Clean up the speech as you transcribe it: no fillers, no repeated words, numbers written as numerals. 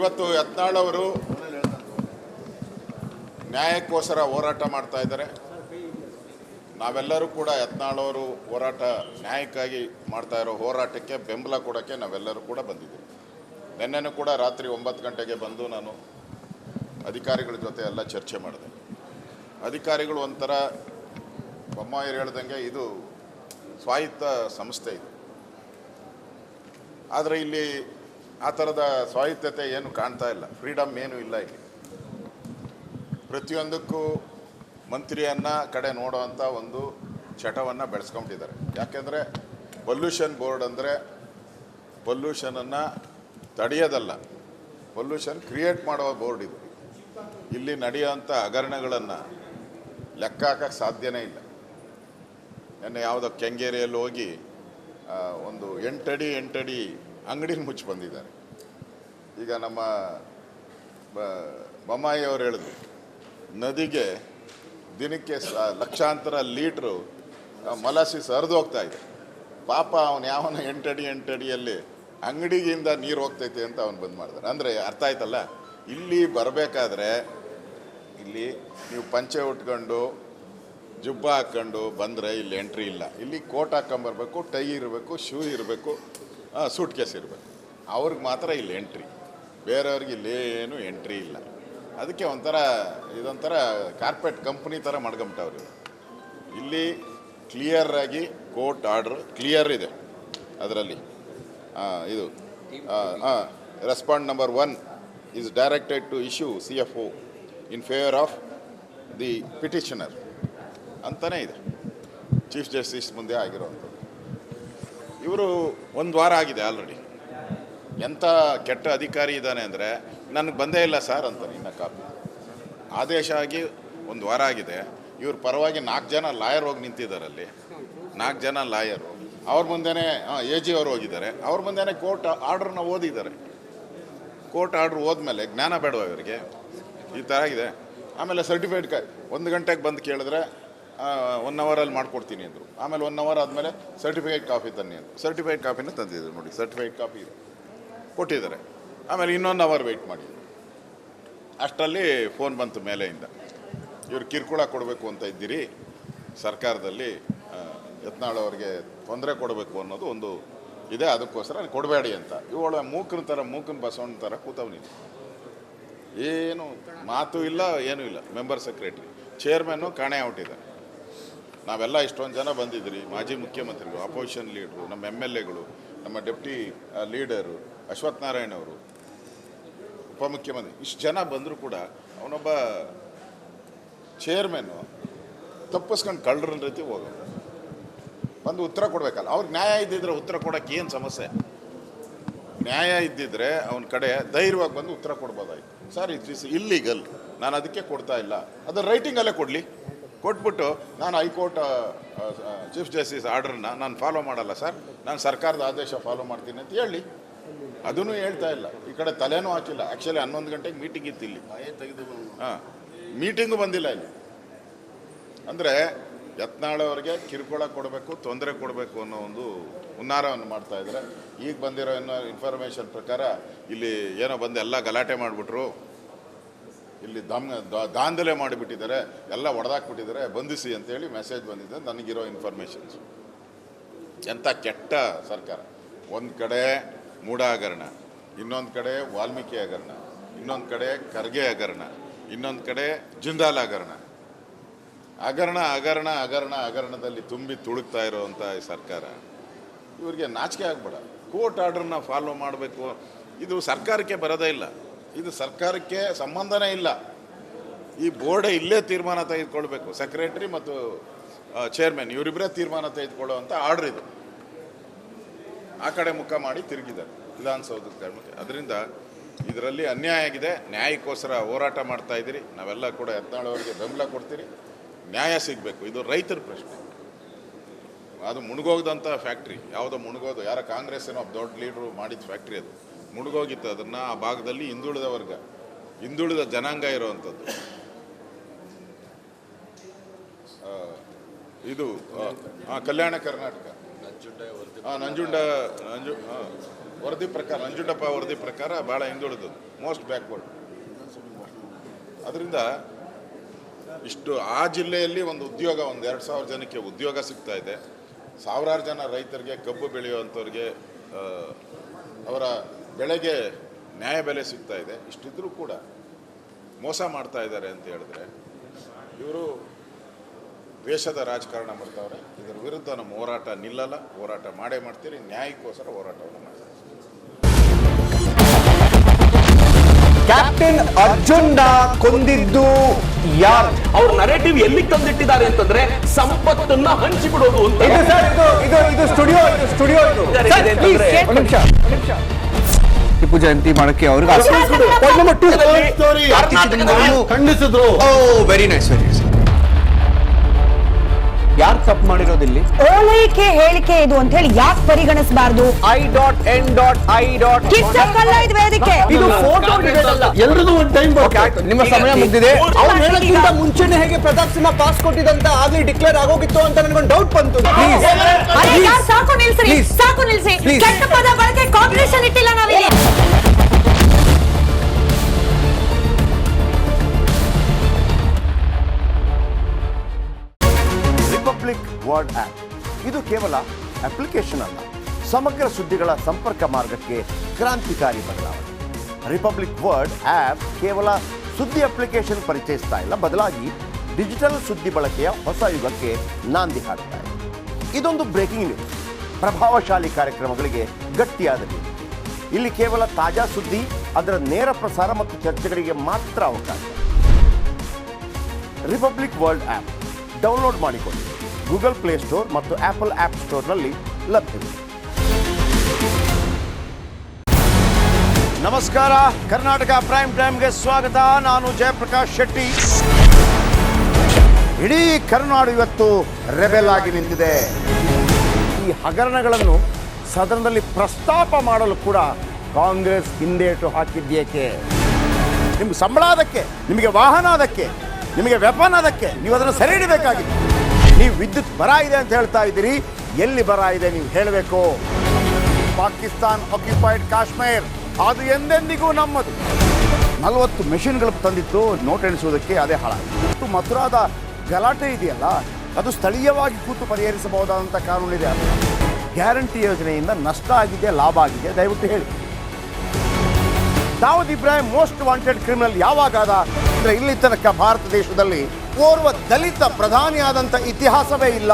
ಇವತ್ತು ಯತ್ನಾಳ್ ಅವರು ನ್ಯಾಯಕ್ಕೋಸ್ಕರ ಹೋರಾಟ ಮಾಡ್ತಾ ಇದ್ದಾರೆ. ನಾವೆಲ್ಲರೂ ಕೂಡ ಯತ್ನಾಳ್ ಅವರು ಹೋರಾಟ ನ್ಯಾಯಕ್ಕಾಗಿ ಮಾಡ್ತಾ ಇರೋ ಹೋರಾಟಕ್ಕೆ ಬೆಂಬಲ ಕೊಡೋಕ್ಕೆ ನಾವೆಲ್ಲರೂ ಕೂಡ ಬಂದಿದ್ದೀವಿ. ನಿನ್ನೆನೂ ಕೂಡ ರಾತ್ರಿ 9 ಗಂಟೆಗೆ ಬಂದು ನಾನು ಅಧಿಕಾರಿಗಳ ಜೊತೆ ಎಲ್ಲ ಚರ್ಚೆ ಮಾಡಿದೆ. ಅಧಿಕಾರಿಗಳು ಒಂಥರ ಬೊಮ್ಮಾಯಿರು ಹೇಳ್ದಂಗೆ ಇದು ಸ್ವಾಯತ್ತ ಸಂಸ್ಥೆ ಇದು. ಆದರೆ ಇಲ್ಲಿ ಆ ಥರದ ಸ್ವಾಯತ್ತತೆ ಏನು ಕಾಣ್ತಾ ಇಲ್ಲ, ಫ್ರೀಡಮ್ ಏನೂ ಇಲ್ಲ ಇಲ್ಲಿ. ಪ್ರತಿಯೊಂದಕ್ಕೂ ಮಂತ್ರಿಯನ್ನು ಕಡೆ ನೋಡೋವಂಥ ಒಂದು ಚಟವನ್ನು ಬೆಳೆಸ್ಕೊಂಡಿದ್ದಾರೆ. ಯಾಕೆಂದರೆ ಪೊಲ್ಯೂಷನ್ ಬೋರ್ಡ್ ಅಂದರೆ ಪೊಲ್ಯೂಷನನ್ನು ತಡೆಯೋದಲ್ಲ, ಪೊಲ್ಯೂಷನ್ ಕ್ರಿಯೇಟ್ ಮಾಡುವ ಬೋರ್ಡ್ ಇದು. ಇಲ್ಲಿ ನಡೆಯುವಂಥ ಹಗರಣಗಳನ್ನು ಲೆಕ್ಕ ಹಾಕೋಕ್ಕೆ ಸಾಧ್ಯನೇ ಇಲ್ಲ. ನೆನ್ನೆ ಯಾವುದೋ ಕೆಂಗೇರಿಯಲ್ಲಿ ಹೋಗಿ ಒಂದು 8 ಅಡಿ ಅಂಗಡಿನ ಮುಚ್ಚಿ ಬಂದಿದ್ದಾರೆ. ಈಗ ನಮ್ಮ ಬೊಮ್ಮಾಯಿ ಅವರು ಹೇಳಿದ್ರು, ನದಿಗೆ ದಿನಕ್ಕೆ ಲಕ್ಷಾಂತರ ಲೀಟ್ರು ಮೊಲಾಸಿಸ್ ಹರಿದು ಹೋಗ್ತಾ ಇದೆ. ಪಾಪ ಅವನು ಯಾವನ 8 ಅಡಿಯಲ್ಲಿ ಅಂಗಡಿಗಿಂದ ನೀರು ಹೋಗ್ತೈತೆ ಅಂತ ಅವನು ಬಂದ್ ಮಾಡಿದಾರೆ. ಅಂದರೆ ಅರ್ಥ ಆಯ್ತಲ್ಲ, ಇಲ್ಲಿ ಬರಬೇಕಾದ್ರೆ ಇಲ್ಲಿ ನೀವು ಪಂಚೆ ಉಟ್ಕೊಂಡು ಜುಬ್ಬ ಹಾಕ್ಕೊಂಡು ಬಂದರೆ ಇಲ್ಲಿ ಎಂಟ್ರಿ ಇಲ್ಲ. ಇಲ್ಲಿ ಕೋಟ್ ಹಾಕ್ಕೊಂಬರ್ಬೇಕು, ಟೈ ಇರಬೇಕು, ಶೂ ಇರಬೇಕು, ಸೂಟ್ ಕೇಸ್ ಇರಬೇಕು. ಅವ್ರಿಗೆ ಮಾತ್ರ ಇಲ್ಲಿ ಎಂಟ್ರಿ, ಬೇರೆಯವ್ರಿಗೆ ಇಲ್ಲೇನು ಎಂಟ್ರಿ ಇಲ್ಲ. ಅದಕ್ಕೆ ಇದೊಂಥರ ಕಾರ್ಪೊರೇಟ್ ಕಂಪ್ನಿ ಥರ ಮಾಡ್ಕೊಂಬಿಟ್ಟವ್ರು. ಇಲ್ಲಿ ಕ್ಲಿಯರಾಗಿ ಕೋರ್ಟ್ ಆರ್ಡ್ರ್ ಕ್ಲಿಯರ್ ಇದೆ. ಅದರಲ್ಲಿ ಇದು respond number 1 is directed to issue CFO in favour of the petitioner ಅಂತಲೇ ಇದೆ. ಚೀಫ್ ಜಸ್ಟಿಸ್ ಮುಂದೆ ಆಗಿರೋವಂಥದ್ದು. ಇವರು 1 ವಾರ ಆಗಿದೆ ಆಲ್ರೆಡಿ. ಎಂಥ ಕೆಟ್ಟ ಅಧಿಕಾರಿ ಇದ್ದಾನೆ ಅಂದರೆ, ನನಗೆ ಬಂದೇ ಇಲ್ಲ ಸರ್ ಅಂತಾನೆ. ಇನ್ನು ಕಾಪಿ ಆದೇಶ ಆಗಿ 1 ವಾರ ಆಗಿದೆ. ಇವ್ರ ಪರವಾಗಿ 4 ಜನ ಲಾಯರ್ ಹೋಗಿ ನಿಂತಿದ್ದಾರೆ. ಅಲ್ಲಿ 4 ಜನ ಲಾಯರು ಅವ್ರ ಮುಂದೆನೇ AG ಅವರು ಹೋಗಿದ್ದಾರೆ. ಅವ್ರ ಮುಂದೆನೇ ಕೋರ್ಟ್ ಆರ್ಡ್ರನ್ನ ಓದಿದ್ದಾರೆ. ಕೋರ್ಟ್ ಆರ್ಡ್ರ್ ಓದ್ಮೇಲೆ ಜ್ಞಾನ ಬೇಡವ ಇವರಿಗೆ? ಈ ಥರ ಆಗಿದೆ. ಆಮೇಲೆ ಸರ್ಟಿಫೈಡ್ 1 ಗಂಟೆಗೆ ಬಂದು ಕೇಳಿದ್ರೆ 1 ಅವರಲ್ಲಿ ಮಾಡ್ಕೊಡ್ತೀನಿ ಅಂದರು. ಆಮೇಲೆ 1 ಅವರ್ ಆದಮೇಲೆ ಸರ್ಟಿಫೈಡ್ ಕಾಪಿ ತನ್ನಿ ಅಂತ ಸರ್ಟಿಫೈಡ್ ಕಾಪಿನ ತಂದಿದ್ರು. ನೋಡಿ, ಸರ್ಟಿಫೈಡ್ ಕಾಪಿ ಇದೆ, ಕೊಟ್ಟಿದ್ದಾರೆ. ಆಮೇಲೆ ಇನ್ನೊಂದು ಅವರ್ ವೆಯ್ಟ್ ಮಾಡಿ. ಅಷ್ಟರಲ್ಲಿ ಫೋನ್ ಬಂತು ಮೇಲೆಯಿಂದ, ಇವ್ರು ಕಿರುಕುಳ ಕೊಡಬೇಕು ಅಂತ ಇದ್ದೀರಿ, ಸರ್ಕಾರದಲ್ಲಿ ಯತ್ನಾಳ್ ಅವರಿಗೆ ತೊಂದರೆ ಕೊಡಬೇಕು ಅನ್ನೋದು ಒಂದು ಇದೆ, ಅದಕ್ಕೋಸ್ಕರ ಕೊಡಬೇಡಿ ಅಂತ. ಇವಳ ಮೂಕನ ಬಸವಣ್ಣ ಥರ ಕೂತವನಿದೆ. ಏನು ಮಾತು ಇಲ್ಲ, ಏನೂ ಇಲ್ಲ. ಮೆಂಬರ್ ಸೆಕ್ರೆಟ್ರಿ, ಚೇರ್ಮನ್ನು ಕಾಣೆ ಔಟಿದ್ದಾರೆ. ನಾವೆಲ್ಲ ಇಷ್ಟೊಂದು ಜನ ಬಂದಿದ್ರಿ, ಮಾಜಿ ಮುಖ್ಯಮಂತ್ರಿಗಳು, ಅಪೋಸಿಷನ್ ಲೀಡ್ರು, ನಮ್ಮ MLAಗಳು, ನಮ್ಮ ಡೆಪ್ಟಿ ಲೀಡರು ಅಶ್ವಥ್ ನಾರಾಯಣ್ ಅವರು, ಉಪಮುಖ್ಯಮಂತ್ರಿ, ಇಷ್ಟು ಜನ ಬಂದರೂ ಕೂಡ ಅವನೊಬ್ಬ ಚೇರ್ಮನ್ನು ತಪ್ಪಿಸ್ಕೊಂಡು ಕಳ್ಳರನ್ನ ರೀತಿ ಹೋಗೋದು. ಬಂದು ಉತ್ತರ ಕೊಡಬೇಕಲ್ಲ. ಅವ್ರಿಗೆ ನ್ಯಾಯ ಇದ್ದಿದ್ರೆ ಉತ್ತರ ಕೊಡೋಕ್ಕೆ ಏನು ಸಮಸ್ಯೆ? ನ್ಯಾಯ ಇದ್ದಿದ್ರೆ ಅವನ ಕಡೆ ಧೈರ್ಯವಾಗಿ ಬಂದು ಉತ್ತರ ಕೊಡ್ಬೋದಾಯ್ತು. ಸರ್, ಇಸ್ ಇಲ್ಲೀಗಲ್, ನಾನು ಅದಕ್ಕೆ ಕೊಡ್ತಾ ಇಲ್ಲ, ಅದು ರೈಟಿಂಗಲ್ಲೇ ಕೊಡಲಿ. ಕೊಟ್ಬಿಟ್ಟು ನಾನು ಹೈಕೋರ್ಟ್ ಚೀಫ್ ಜಸ್ಟಿಸ್ ಆರ್ಡ್ರನ್ನ ನಾನು ಫಾಲೋ ಮಾಡಲ್ಲ ಸರ್, ನಾನು ಸರ್ಕಾರದ ಆದೇಶ ಫಾಲೋ ಮಾಡ್ತೀನಿ ಅಂತ ಹೇಳಿ. ಅದನ್ನು ಹೇಳ್ತಾ ಇಲ್ಲ. ಈ ಕಡೆ ತಲೆನೂ ಹಾಕಿಲ್ಲ. ಆ್ಯಕ್ಚುಲಿ 11 ಗಂಟೆಗೆ ಮೀಟಿಂಗ್ ಇತ್ತು ಇಲ್ಲಿ. ಮೀಟಿಂಗು ಬಂದಿಲ್ಲ ಇಲ್ಲಿ. ಅಂದರೆ ಯತ್ನಾಳ್ ಅವರಿಗೆ ಕಿರುಕುಳ ಕೊಡಬೇಕು, ತೊಂದರೆ ಕೊಡಬೇಕು ಅನ್ನೋ ಒಂದು ಹುನ್ನಾರವನ್ನು ಮಾಡ್ತಾ ಇದ್ದಾರೆ. ಈಗ ಬಂದಿರೋ ಇನ್ಫಾರ್ಮೇಷನ್ ಪ್ರಕಾರ ಇಲ್ಲಿ ಏನೋ ಬಂದು ಎಲ್ಲ ಗಲಾಟೆ ಮಾಡಿಬಿಟ್ರು, ಇಲ್ಲಿ ದಾಂಧಲೆ ಮಾಡಿಬಿಟ್ಟಿದ್ದಾರೆ, ಎಲ್ಲ ಹೊಡೆದಾಕ್ಬಿಟ್ಟಿದ್ದಾರೆ, ಬಂಧಿಸಿ ಅಂತೇಳಿ ಮೆಸೇಜ್ ಬಂದಿದೆ ನನಗಿರೋ ಇನ್ಫಾರ್ಮೇಷನ್ಸ್. ಎಂಥ ಕೆಟ್ಟ ಸರ್ಕಾರ! ಒಂದು ಕಡೆ ಮೂಢ ಹಗರಣ, ಇನ್ನೊಂದು ಕಡೆ ವಾಲ್ಮೀಕಿ ಹಗರಣ, ಇನ್ನೊಂದು ಕಡೆ ಖರ್ಗೆ ಹಗರಣ, ಇನ್ನೊಂದು ಕಡೆ ಜಿಂದಾಲ್ ಹಗರಣ. ಹಗರಣದಲ್ಲಿ ತುಂಬಿ ತುಳುಕ್ತಾ ಇರೋವಂಥ ಈ ಸರ್ಕಾರ, ಇವರಿಗೆ ನಾಚಿಕೆ ಆಗ್ಬೇಡ. ಕೋರ್ಟ್ ಆರ್ಡ್ರನ್ನ ಫಾಲೋ ಮಾಡಬೇಕು. ಇದು ಸರ್ಕಾರಕ್ಕೆ ಬರೋದೇ ಇಲ್ಲ, ಇದು ಸರ್ಕಾರಕ್ಕೆ ಸಂಬಂಧನೇ ಇಲ್ಲ. ಈ ಬೋರ್ಡೇ ಇಲ್ಲೇ ತೀರ್ಮಾನ ತೆಗೆದುಕೊಳ್ಬೇಕು. ಸೆಕ್ರೆಟರಿ ಮತ್ತು ಚೇರ್ಮನ್ ಇವರಿಬ್ಬರೇ ತೀರ್ಮಾನ ತೆಗೆದುಕೊಳ್ಳುವಂಥ ಆರ್ಡ್ರ್ ಇದು. ಆ ಕಡೆ ಮುಖ ಮಾಡಿ ತಿರುಗಿದ್ದಾರೆ ವಿಧಾನಸೌಧದ ಕಡೆ. ಅದರಿಂದ ಇದರಲ್ಲಿ ಅನ್ಯಾಯ ಆಗಿದೆ. ನ್ಯಾಯಕ್ಕೋಸ್ಕರ ಹೋರಾಟ ಮಾಡ್ತಾ ಇದ್ದೀರಿ. ನಾವೆಲ್ಲ ಕೂಡ ಯತ್ನಾಳ್ ಅವರಿಗೆ ಬೆಂಬಲ ಕೊಡ್ತೀರಿ. ನ್ಯಾಯ ಸಿಗಬೇಕು. ಇದು ರೈತರ ಪ್ರಶ್ನೆ. ಅದು ಮುಳುಗೋಗ್ದಂಥ ಫ್ಯಾಕ್ಟ್ರಿ, ಯಾವುದೋ ಮುಳುಗೋದು, ಯಾರೋ ಕಾಂಗ್ರೆಸ್ ಏನೋ ದೊಡ್ಡ ಲೀಡ್ರು ಮಾಡಿದ ಫ್ಯಾಕ್ಟ್ರಿ, ಅದು ಮುಳುಗೋಗಿತ್ತು. ಅದನ್ನು ಆ ಭಾಗದಲ್ಲಿ ಹಿಂದುಳಿದ ಜನಾಂಗ ಇರೋವಂಥದ್ದು. ಇದು ಕಲ್ಯಾಣ ಕರ್ನಾಟಕ, ವರದಿ ಪ್ರಕಾರ, ನಂಜುಂಡಪ್ಪ ವರದಿ ಪ್ರಕಾರ ಭಾಳ ಹಿಂದುಳಿದು, ಮೋಸ್ಟ್ ಬ್ಯಾಕ್ವರ್ಡ್. ಅದರಿಂದ ಇಷ್ಟು ಆ ಜಿಲ್ಲೆಯಲ್ಲಿ ಒಂದು ಉದ್ಯೋಗ, 2,000 ಜನಕ್ಕೆ ಉದ್ಯೋಗ ಸಿಗ್ತಾ ಇದೆ. ಸಾವಿರಾರು ಜನ ರೈತರಿಗೆ, ಕಬ್ಬು ಬೆಳೆಯುವಂಥವ್ರಿಗೆ ಅವರ ಬೆಳೆಗೆ ನ್ಯಾಯ ಬೆಲೆ ಸಿಗ್ತಾ ಇದೆ. ಇಷ್ಟಿದ್ರೂ ಕೂಡ ಮೋಸ ಮಾಡ್ತಾ ಇದ್ದಾರೆ ಅಂತ ಹೇಳಿದ್ರೆ ಇವರು ದ್ವೇಷದ ರಾಜಕಾರಣ ಮಾಡ್ತಾವ್ರೆ. ಇದರ ವಿರುದ್ಧ ನಮ್ಮ ಹೋರಾಟ ನಿಲ್ಲಲ್ಲ, ಹೋರಾಟ ಮಾಡೇ ಮಾಡ್ತೀರಿ. ನ್ಯಾಯಕ್ಕೋಸ್ಕರ ಹೋರಾಟವನ್ನು ಮಾಡ್ತೀವಿ. ಕ್ಯಾಪ್ಟನ್ ಅರ್ಜುನ್ ಕೊಂದಿದ್ದು ಯಾರು? ಅವ್ರ ನರೇಟಿವ್ ಎಲ್ಲಿ ತಂದಿಟ್ಟಿದ್ದಾರೆ ಅಂತಂದ್ರೆ ಸಂಪತ್ತನ್ನ ಹಂಚಿಬಿಡೋದು ಅಂತ. ಇದು ಸ್ಟುಡಿಯೋ ಟಿಪ್ಪು ಜಯಂತಿ ಮಾಡಕ್ಕೆ ಅವ್ರಿಗೆ ಖಂಡಿಸಿದ್ರು. Very nice. ಯಾರು ತಪ್ಪು ಮಾಡಿರೋದಿಲ್ಲಿ? ಓಲೈಕೆ ಹೇಳಿಕೆ ಇದು ಅಂತ ಹೇಳಿ ಯಾಕೆ ಪರಿಗಣಿಸಬಾರದು? ಕಿಚ್ಚಕ್ಕಲ್ಲ ವೇದಿಕೆ. ಇದು ಫೋಟೋ ಎಲ್ಲರದು ಒಂದು ಟೈಮ್. ನಿಮ್ಮ ಸಮಯ ಮುಗಿದಿದೆ. ಅವ್ರು ಹೇಳೋಕ್ಕಿಂತ ಮುಂಚೆನೆ ಹೇಗೆ ಪ್ರತಾಪ್ ಸಿಂಹ ಪಾಸ್ ಕೊಟ್ಟಿದಂತ ಆಗ್ಲಿ ಡಿಕ್ಲೇರ್ ಆಗೋಗಿತ್ತು ಅಂತ ನನಗೊಂದು ಡೌಟ್ ಬಂತು. ಸಾಕು ನಿಲ್ಸಿ. ಕೆಟ್ಟ ಪದ ಬಳಕೆ ಕಾಂಪಿಟೇಷನ್ ಇಟ್ಟಿಲ್ಲ ನಾವಿಲ್ಲಿ. ರಿಪಬ್ಲಿಕ್ ವರ್ಡ್ ಆಪ್ ಇದು ಕೇವಲ ಅಪ್ಲಿಕೇಶನ್ ಅಲ್ಲ, ಸಮಗ್ರ ಸುದ್ದಿಗಳ ಸಂಪರ್ಕ ಮಾರ್ಗಕ್ಕೆ ಕ್ರಾಂತಿಕಾರಿ ಬದಲಾವಣೆ. ರಿಪಬ್ಲಿಕ್ ವರ್ಡ್ ಆಪ್ ಕೇವಲ ಸುದ್ದಿ ಅಪ್ಲಿಕೇಶನ್ ಪರಿಚಯಿಸ್ತಾ ಇಲ್ಲ, ಬದಲಾಗಿ ಡಿಜಿಟಲ್ ಸುದ್ದಿ ಬಳಕೆಯ ಹೊಸ ಯುಗಕ್ಕೆ ನಾಂದಿ ಹಾಡ್ತಾ ಇದೆ. ಇದೊಂದು ಬ್ರೇಕಿಂಗ್ ನ್ಯೂಸ್, ಪ್ರಭಾವಶಾಲಿ ಕಾರ್ಯಕ್ರಮಗಳಿಗೆ ಗಟ್ಟಿಯಾದ ನ್ಯೂಸ್. ಇಲ್ಲಿ ಕೇವಲ ತಾಜಾ ಸುದ್ದಿ, ಅದರ ನೇರ ಪ್ರಸಾರ ಮತ್ತು ಚರ್ಚೆಗಳಿಗೆ ಮಾತ್ರ ಅವಕಾಶ. ರಿಪಬ್ಲಿಕ್ ವರ್ಲ್ಡ್ ಆಪ್ ಡೌನ್ಲೋಡ್ ಮಾಡಿಕೊಳ್ಳಿ. ಗೂಗಲ್ ಪ್ಲೇಸ್ಟೋರ್ ಮತ್ತು ಆಪಲ್ ಆಪ್ ಸ್ಟೋರ್ನಲ್ಲಿ ಲಭ್ಯವಿದೆ. ನಮಸ್ಕಾರ, ಕರ್ನಾಟಕ ಪ್ರೈಮ್ ಟೈಮ್ಗೆ ಸ್ವಾಗತ. ನಾನು ಜಯಪ್ರಕಾಶ್ ಶೆಟ್ಟಿ. ಇಡೀ ಕರ್ನಾಡು ಇವತ್ತು ರೆಬೆಲ್ ಆಗಿ ನಿಂತಿದೆ. ಈ ಹಗರಣಗಳನ್ನು ಸದನದಲ್ಲಿ ಪ್ರಸ್ತಾಪ ಮಾಡಲು ಕೂಡ ಕಾಂಗ್ರೆಸ್ ಹಿಂದೇಟು ಹಾಕಿದ್ದೇಕೆ? ನಿಮ್ಗೆ ಸಂಬಳ ಅದಕ್ಕೆ, ನಿಮಗೆ ವಾಹನ ಅದಕ್ಕೆ, ನಿಮಗೆ ವೆಪನ್ ಅದಕ್ಕೆ, ನೀವು ಅದನ್ನು ಸೆರೆ ಹಿಡಿಬೇಕಾಗಿತ್ತು. ನೀವು ವಿದ್ಯುತ್ ಬರ ಇದೆ ಅಂತ ಹೇಳ್ತಾ ಇದ್ದೀರಿ, ಎಲ್ಲಿ ಬರ ಇದೆ ನೀವು ಹೇಳಬೇಕು. ಪಾಕಿಸ್ತಾನ್ ಆಕ್ಯುಪೈಡ್ ಕಾಶ್ಮೀರ್ ಅದು ಎಂದೆಂದಿಗೂ ನಮ್ಮದು. 40 ಮೆಷಿನ್ಗಳು ತಂದಿತ್ತು ನೋಟ್ ಎಣಿಸುವುದಕ್ಕೆ, ಅದೇ ಹಾಳಾಯಿತು. ಮಥುರಾದ ಗಲಾಟೆ ಇದೆಯಲ್ಲ, ಅದು ಸ್ಥಳೀಯವಾಗಿ ಕೂತು ಪರಿಹರಿಸಬಹುದಾದಂಥ ಕಾನೂನಿದೆ. ಗ್ಯಾರಂಟಿ ಯೋಜನೆಯಿಂದ ನಷ್ಟ ಆಗಿದೆ, ಲಾಭ ಆಗಿದೆ, ದಯವಿಟ್ಟು ಹೇಳಿ. Dawood Ibrahim most wanted criminal ಯಾವಾಗಾದ ಅಂದರೆ ಇಲ್ಲಿ ತನಕ ಭಾರತ ದೇಶದಲ್ಲಿ ಓರ್ವ ದಲಿತ ಪ್ರಧಾನಿಯಾದಂಥ ಇತಿಹಾಸವೇ ಇಲ್ಲ.